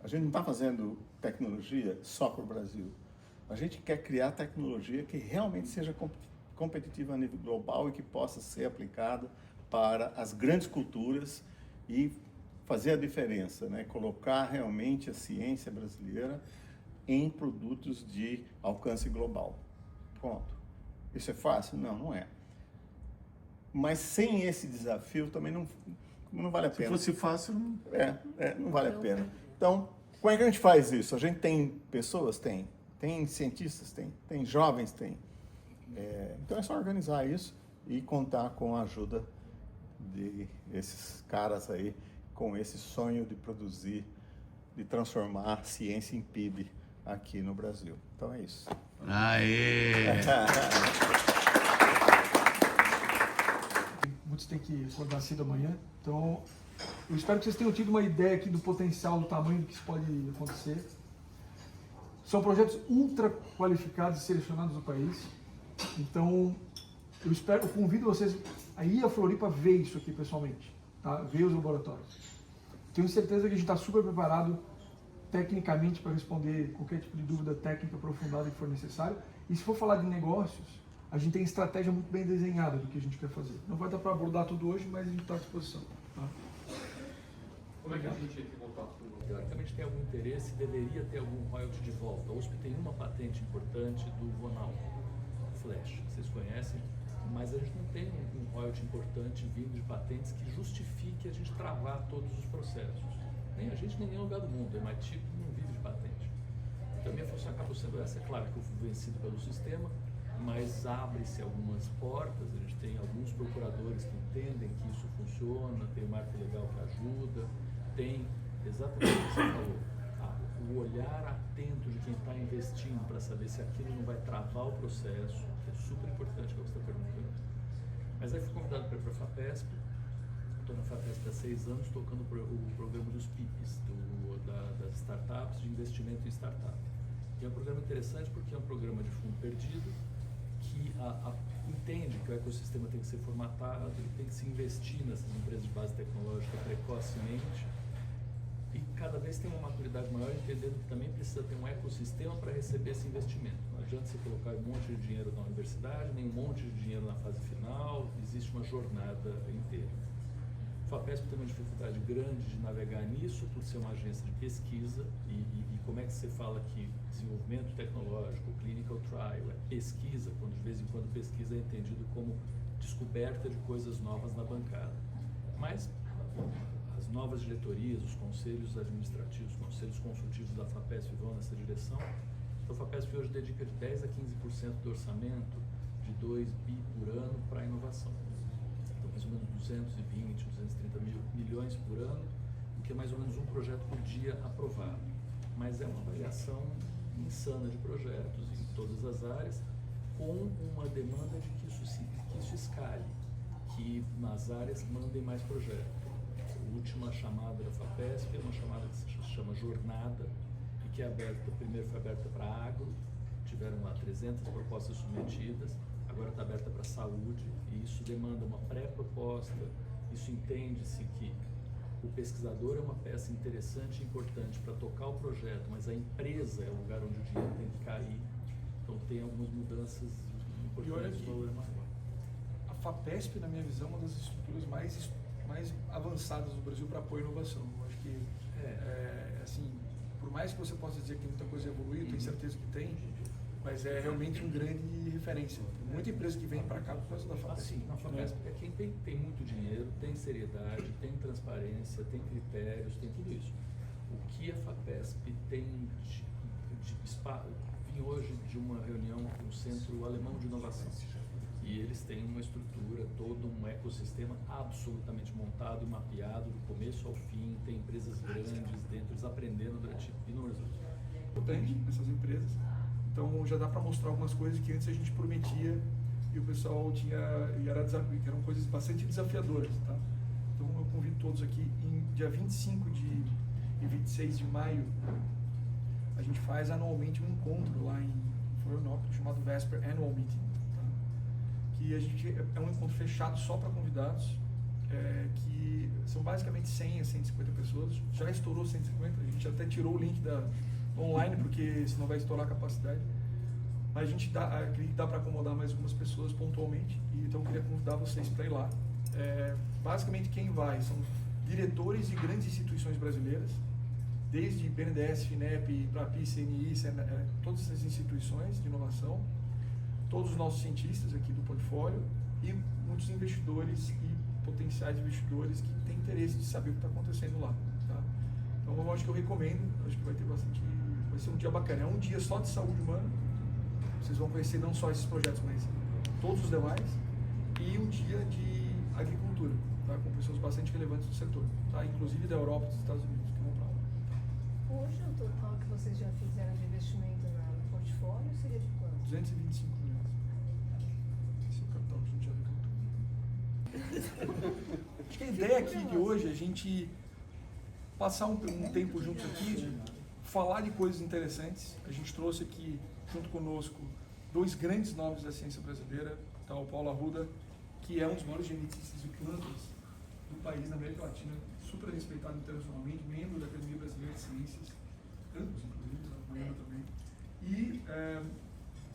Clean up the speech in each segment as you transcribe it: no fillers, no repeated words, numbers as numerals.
A gente não está fazendo tecnologia só para o Brasil. A gente quer criar tecnologia que realmente seja competitiva a nível global e que possa ser aplicada para as grandes culturas e fazer a diferença, né? Colocar realmente a ciência brasileira em produtos de alcance global. Ponto. Isso é fácil? Não, não é. Mas sem esse desafio também não vale a pena. Se fosse fácil, não... não vale a pena. Então, como é que a gente faz isso? A gente tem pessoas? Tem. Tem cientistas? Tem. Tem jovens? Tem. Então é só organizar isso e contar com a ajuda desses caras aí, com esse sonho de produzir, de transformar ciência em PIB aqui no Brasil. Então é isso. Aê! Muitos têm que acordar cedo amanhã, então eu espero que vocês tenham tido uma ideia aqui do potencial, do tamanho do que isso pode acontecer. São projetos ultra qualificados e selecionados no país, então eu convido vocês a ir a Floripa ver isso aqui pessoalmente, tá? Ver os laboratórios. Tenho certeza que a gente está super preparado tecnicamente para responder qualquer tipo de dúvida técnica aprofundada que for necessário. E se for falar de negócios, a gente tem estratégia muito bem desenhada do que a gente quer fazer. Não vai dar para abordar tudo hoje, mas a gente está à disposição. Tá? Como é que a gente entra em contato com o teoricamente tem algum interesse, deveria ter algum royalty de volta. A USP tem uma patente importante do Vonal, Flash, vocês conhecem, mas a gente não tem um royalty importante vindo de patentes que justifique a gente travar todos os processos. Nem a gente, nem nenhum lugar do mundo. O MIT não vive de patente. Então a minha função acaba sendo essa. É claro que eu fui vencido pelo sistema, mas abre-se algumas portas. A gente tem alguns procuradores que entendem que isso funciona, tem o marco legal que ajuda, tem exatamente o que você falou, o olhar atento de quem está investindo para saber se aquilo não vai travar o processo, que é super importante o que você está perguntando. Mas aí fui convidado para ir para a FAPESP. Estou na FAPESP há 6 anos, tocando o programa dos PIPs, das startups, de investimento em startup. E é um programa interessante porque é um programa de fundo perdido, que entende que o ecossistema tem que ser formatado, ele tem que se investir nessas empresas de base tecnológica precocemente, e cada vez tem uma maturidade maior, entendendo que também precisa ter um ecossistema para receber esse investimento. Não adianta você colocar um monte de dinheiro na universidade, nem um monte de dinheiro na fase final, existe uma jornada inteira. O FAPESP tem uma dificuldade grande de navegar nisso, por ser uma agência de pesquisa, e como é que você fala que desenvolvimento tecnológico, clinical trial, é pesquisa, quando de vez em quando pesquisa é entendido como descoberta de coisas novas na bancada. Mas as novas diretorias, os conselhos administrativos, os conselhos consultivos da FAPESP vão nessa direção. Então a FAPESP hoje dedica de 10% a 15% do orçamento de 2 bi por ano para a inovação. Mais ou menos 220, 230 milhões por ano, o que é mais ou menos um projeto por dia aprovado. Mas é uma avaliação insana de projetos em todas as áreas, com uma demanda de que isso escale, que nas áreas mandem mais projetos. A última chamada da FAPESP é uma chamada que se chama Jornada, e que é aberta, primeiro foi aberta para agro, tiveram lá 300 propostas submetidas, agora está aberta para saúde, e isso demanda uma pré-proposta. Isso entende-se que o pesquisador é uma peça interessante e importante para tocar o projeto, mas a empresa é o lugar onde o dinheiro tem que cair. Então tem algumas mudanças importantes do valor maior. A FAPESP, na minha visão, é uma das estruturas mais avançadas do Brasil para apoio à inovação. Eu acho que, assim, por mais que você possa dizer que tem muita coisa evoluída, tenho certeza que tem, mas é realmente uma grande referência. Tem muita empresa que vem para cá por causa da FAPESP. Sim, a FAPESP é quem tem muito dinheiro, tem seriedade, tem transparência, tem critérios, tem tudo isso. O que a FAPESP tem vim hoje de uma reunião com o Centro Alemão de Inovação. E eles têm uma estrutura, todo um ecossistema absolutamente montado e mapeado do começo ao fim, tem empresas grandes dentro, eles aprenderam durante inúmeros anos. Importante nessas empresas. Então já dá para mostrar algumas coisas que antes a gente prometia e o pessoal tinha, e eram coisas bastante desafiadoras, tá? Então eu convido todos aqui, em dia 25 e 26 de maio, a gente faz anualmente um encontro lá em Florianópolis chamado Vesper Annual Meeting, tá? Que a gente é um encontro fechado só para convidados, que são basicamente 100 a 150 pessoas. Já estourou 150, a gente até tirou o link online, porque senão vai estourar a capacidade. Mas a gente acredita que dá para acomodar mais algumas pessoas pontualmente, e então eu queria convidar vocês para ir lá. Basicamente quem vai são diretores de grandes instituições brasileiras, desde BNDES, FINEP, PRAPI, CNI, todas essas instituições de inovação, todos os nossos cientistas aqui do portfólio e muitos investidores e potenciais investidores que têm interesse de saber o que está acontecendo lá. Tá? Então eu acho que eu recomendo, acho que vai ser um dia bacana. É um dia só de saúde humana, vocês vão conhecer não só esses projetos, mas todos os demais, e um dia de agricultura, tá? Com pessoas bastante relevantes do setor, tá? Inclusive da Europa e dos Estados Unidos, que vão para lá. Hoje o total que vocês já fizeram de investimento no portfólio seria de quanto? 225 milhões. Esse é o capital que a gente já levantou. Acho que a ideia aqui de hoje é a gente passar um tempo juntos aqui, falar de coisas interessantes. A gente trouxe aqui, junto conosco, 2 grandes nomes da ciência brasileira, tá? O Paulo Arruda, que é um dos maiores genetistas de plantas do país, na América Latina, super respeitado internacionalmente, membro da Academia Brasileira de Ciências, ambos, inclusive, a Mariana também. E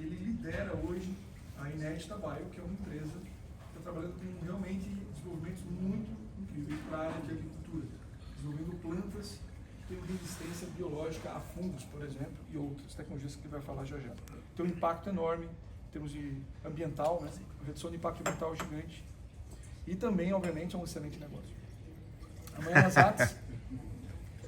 ele lidera hoje a Inedita Bio, que é uma empresa que está trabalhando com realmente desenvolvimentos muito incríveis para a área de agricultura, desenvolvendo plantas que têm resistência biológica a fungos, por exemplo, e outras tecnologias que ele vai falar já já. Tem um impacto enorme em termos de ambiental, né? Redução de impacto ambiental gigante. E também, obviamente, é um excelente negócio. Amanhã nas artes.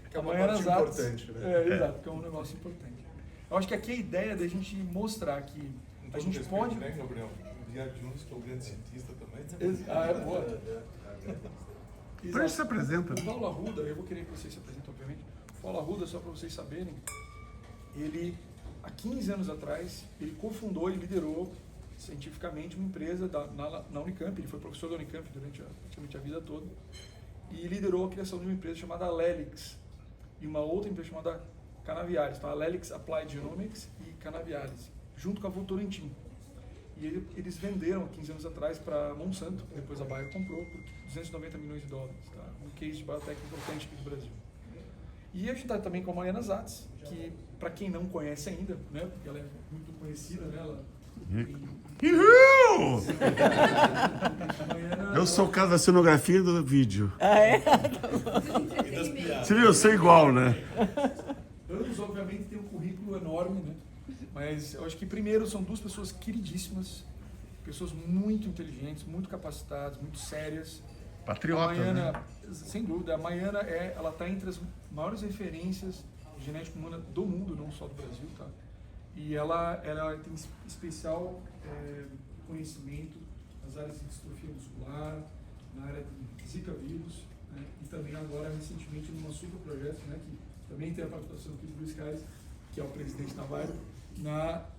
Que é uma parte importante, né? Exato, que é um negócio importante. Eu acho que aqui a ideia é da gente mostrar que a gente pode... né, Gabriel? O Dia Jones, que é o grande cientista também. É boa. Por isso se apresenta. O Paulo Arruda, eu vou querer que vocês se apresentem, obviamente. O Paulo Arruda, só para vocês saberem, ele, há 15 anos atrás, ele cofundou e liderou cientificamente uma empresa na Unicamp. Ele foi professor da Unicamp durante praticamente a vida toda. E liderou a criação de uma empresa chamada Lelix e uma outra empresa chamada Canavialis. Então, a Lelix Applied Genomics e Canavialis, junto com a Votorantim. E eles venderam, há 15 anos atrás, para Monsanto, depois a Bayer comprou, por 290 milhões de dólares. Tá? Um case de biotech importante aqui do Brasil. E a gente está também com a Mariana Zatz, que, para quem não conhece ainda, né, porque ela é muito conhecida, né, ela... Uhul! Eu sou o cara da cenografia e do vídeo. Você viu? Eu sou igual, né? Ambos, obviamente, têm um currículo enorme, né? Mas eu acho que, primeiro, são 2 pessoas queridíssimas, pessoas muito inteligentes, muito capacitadas, muito sérias. Patriota, a Mariana, né? Sem dúvida, a Mariana ela está entre as maiores referências de genética humana do mundo, não só do Brasil, tá? E ela tem especial conhecimento nas áreas de distrofia muscular, na área de Zika vírus, né? E também agora, recentemente, num super projeto, né, que também tem a participação aqui do Luiz Caires, que é o presidente da Bayer,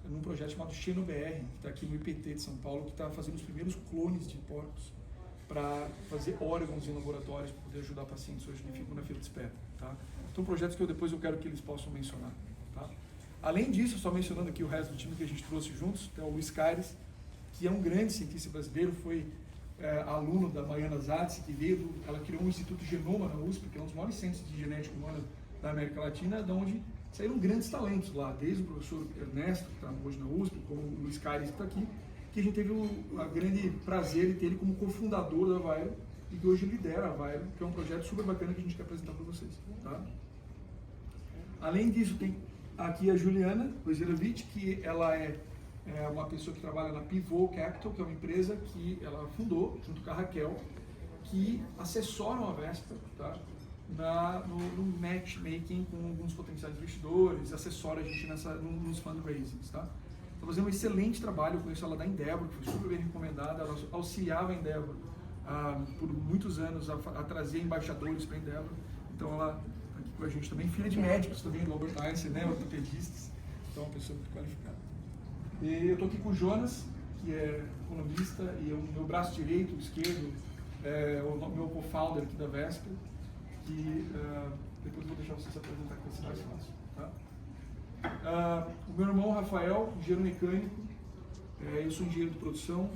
num projeto chamado XenoBR, que está aqui no IPT de São Paulo, que está fazendo os primeiros clones de porcos para fazer órgãos em laboratórios para poder ajudar pacientes hoje que ficam na fila de espera. Tá? Então, projetos que eu quero que eles possam mencionar. Tá? Além disso, só mencionando aqui o resto do time que a gente trouxe juntos, tem o Luiz Caires, que é um grande cientista brasileiro, foi aluno da Mariana Zatz, que ela criou um Instituto Genoma na USP, que é um dos maiores centros de genética humana da América Latina, de onde saíram grandes talentos lá, desde o professor Ernesto, que está hoje na USP, como o Luiz Caires, que está aqui, que a gente teve o grande prazer de ter ele como cofundador da Vairo e que hoje lidera a Vairo, que é um projeto super bacana que a gente quer apresentar para vocês. Tá? Além disso, tem aqui a Juliana Wojciechowicz, que ela é uma pessoa que trabalha na Pivot Capital, que é uma empresa que ela fundou, junto com a Raquel, que assessoram a Vespa, tá? no matchmaking com alguns potenciais investidores, assessora a gente nos fundraisings. Tá? Está fazendo um excelente trabalho, eu conheço ela da Endeavor, que foi super bem recomendada, ela auxiliava a Endeavor por muitos anos a trazer embaixadores para a Endeavor, então ela está aqui com a gente também, filha de médicos também, do Albert Einstein, né, ortopedistas, então é uma pessoa muito qualificada. E eu estou aqui com o Jonas, que é economista e é o meu braço direito, esquerdo, o meu co-founder aqui da Vespa, que depois eu vou deixar vocês se apresentar, que vai ser mais fácil. Tá? O meu irmão Rafael, engenheiro mecânico, eu sou engenheiro de produção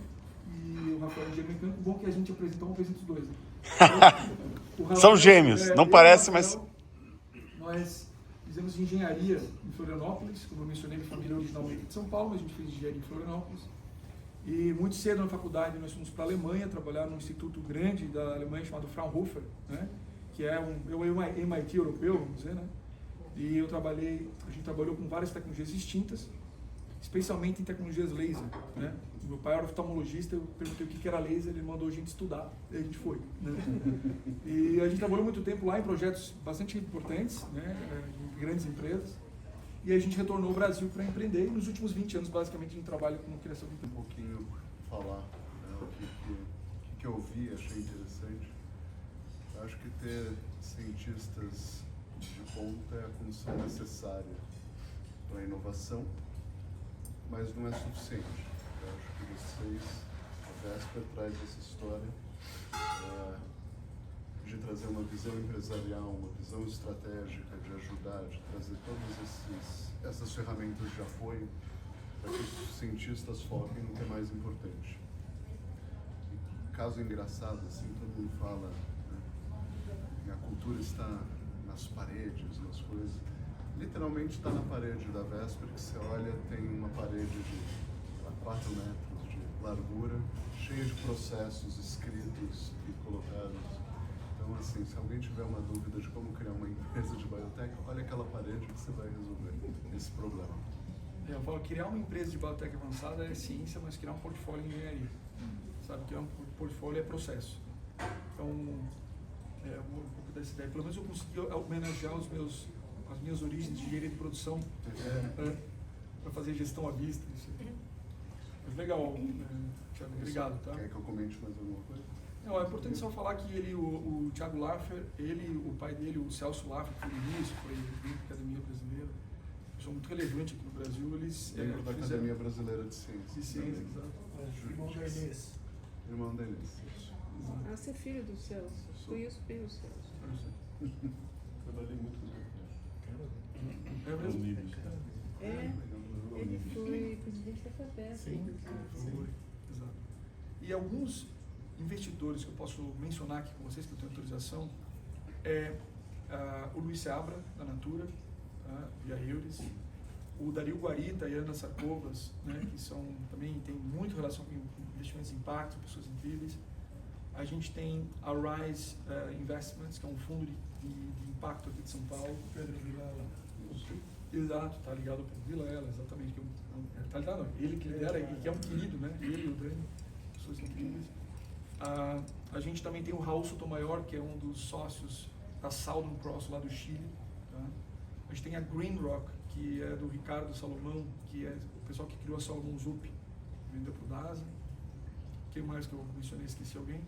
e o Rafael é engenheiro mecânico. Bom que a gente apresenta os dois. Né? São gêmeos, não parece, mas... Nós fizemos engenharia em Florianópolis, como eu mencionei, minha família é originalmente de São Paulo, mas a gente fez engenharia em Florianópolis. E muito cedo na faculdade nós fomos para a Alemanha, trabalhar num instituto grande da Alemanha chamado Fraunhofer, né? Que é um MIT europeu, vamos dizer, né? E a gente trabalhou com várias tecnologias distintas, especialmente em tecnologias laser, né? Meu pai era oftalmologista, eu perguntei o que era laser, ele mandou a gente estudar, e a gente foi, né? E a gente trabalhou muito tempo lá em projetos bastante importantes, né? Em grandes empresas, e a gente retornou ao Brasil para empreender, e nos últimos 20 anos, basicamente, a gente trabalha com criação de Um pouquinho falar, né, o que eu vi, achei interessante. Eu acho que ter cientistas de ponta é a condição necessária para a inovação, mas não é suficiente. Eu acho que vocês, a Vesper, traz essa história de trazer uma visão empresarial, uma visão estratégica, de ajudar, de trazer todas essas ferramentas de apoio para que os cientistas foquem no que é mais importante. E, caso engraçado, assim, todo mundo fala, né, a cultura está nas paredes, nas coisas. Literalmente está na parede da Vesper, que você olha, tem uma parede de 4 metros de largura, cheia de processos escritos e colocados. Então, assim, se alguém tiver uma dúvida de como criar uma empresa de biotech, olha aquela parede que você vai resolver esse problema. Eu falo, criar uma empresa de biotech avançada é ciência, mas criar um portfólio em engenharia. Sabe, criar um portfólio é processo. Então, um pouco dessa ideia. Pelo menos eu consegui homenagear as minhas origens de engenharia de produção para fazer gestão à vista. Mas legal, Thiago, obrigado. Tá? Quer que eu comente mais alguma coisa? Não, é importante só falar que o Thiago Laffer, o pai dele, o Celso Laffer, que foi ministro, foi da Academia Brasileira, pessoa muito relevante aqui no Brasil, eles Membro da fizeram... Academia Brasileira de Ciências. De Ciências, exato. Irmão da Inês. Ah, você é filho do Celso. Fui os filhos do Celso. Trabalhei muito com É os mesmo? livros. Ele foi presidente da FAPESP. Sim, foi. Exato. E alguns investidores que eu posso mencionar aqui com vocês, que eu tenho autorização, o Luiz Seabra, da Natura, via Euris, o Dario Guarita e a Ana Sarcovas, né, que também tem muito relação com investimentos de impacto, pessoas incríveis. A gente tem a Rise Investments, que é um fundo de impacto aqui de São Paulo. Pedro Vilela. Exato, está ligado ao Pedro Vilela, exatamente. Está ligado, não. Ele que lidera, e que é um querido, né? Ele e o Dani, pessoas incríveis. A gente também tem o Raul Sotomayor, que é um dos sócios da Southern Cross lá do Chile. Tá? A gente tem a Green Rock, que é do Ricardo Salomão, que é o pessoal que criou a Salomão Zup, vendeu para o DASA. Quem mais que eu mencionei? Esqueci alguém?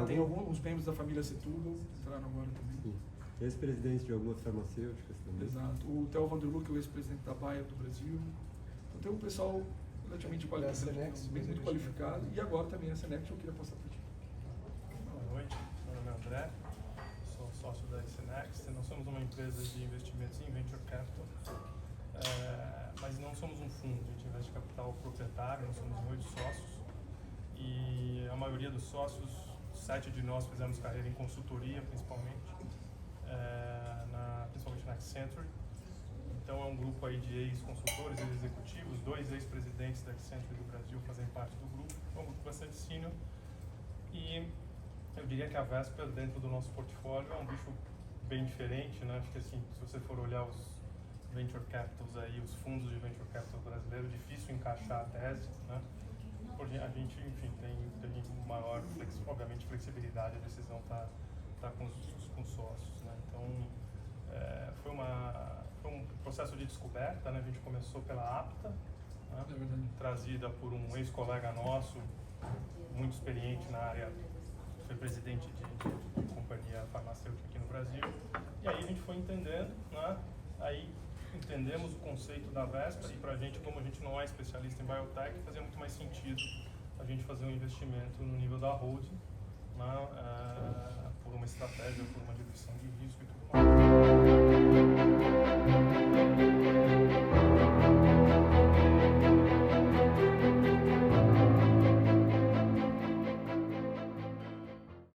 Tem alguns membros da família Setúbal, entraram agora também. Ex-presidente de algumas farmacêuticas também. Exato. O Theo Vanderloo, que é o ex-presidente da Bayer do Brasil. Então tem um pessoal relativamente qualificado, muito qualificado. E agora também a Senex, eu queria passar para ti. Boa noite, meu nome é André, sou sócio da Senex. Nós somos uma empresa de investimentos em Venture Capital, mas não somos um fundo, a gente investe capital proprietário, nós somos 8 sócios e a maioria dos sócios, 7 de nós fizemos carreira em consultoria principalmente, principalmente na Accenture. Então é um grupo aí de ex-consultores, ex-executivos, 2 ex-presidentes da Accenture do Brasil fazem parte do grupo, é um grupo bastante senior. E eu diria que a Vesper, dentro do nosso portfólio, é um bicho bem diferente, né? Acho que assim, se você for olhar os venture capitals aí, os fundos de venture capital brasileiros, difícil encaixar a tese, né? Porque a gente, enfim, tem maior, obviamente, flexibilidade, a decisão tá com os sócios, né? Então, foi um processo de descoberta, né? A gente começou pela APTA, né? Trazida por um ex-colega nosso, muito experiente na área, foi presidente de companhia farmacêutica aqui no Brasil, e aí a gente foi entendendo, né? Aí entendemos o conceito da Vesper e pra gente, como a gente não é especialista em biotech, fazia muito mais sentido a gente fazer um investimento no nível da holding, né? Por uma estratégia, por uma diluição de risco e tudo mais.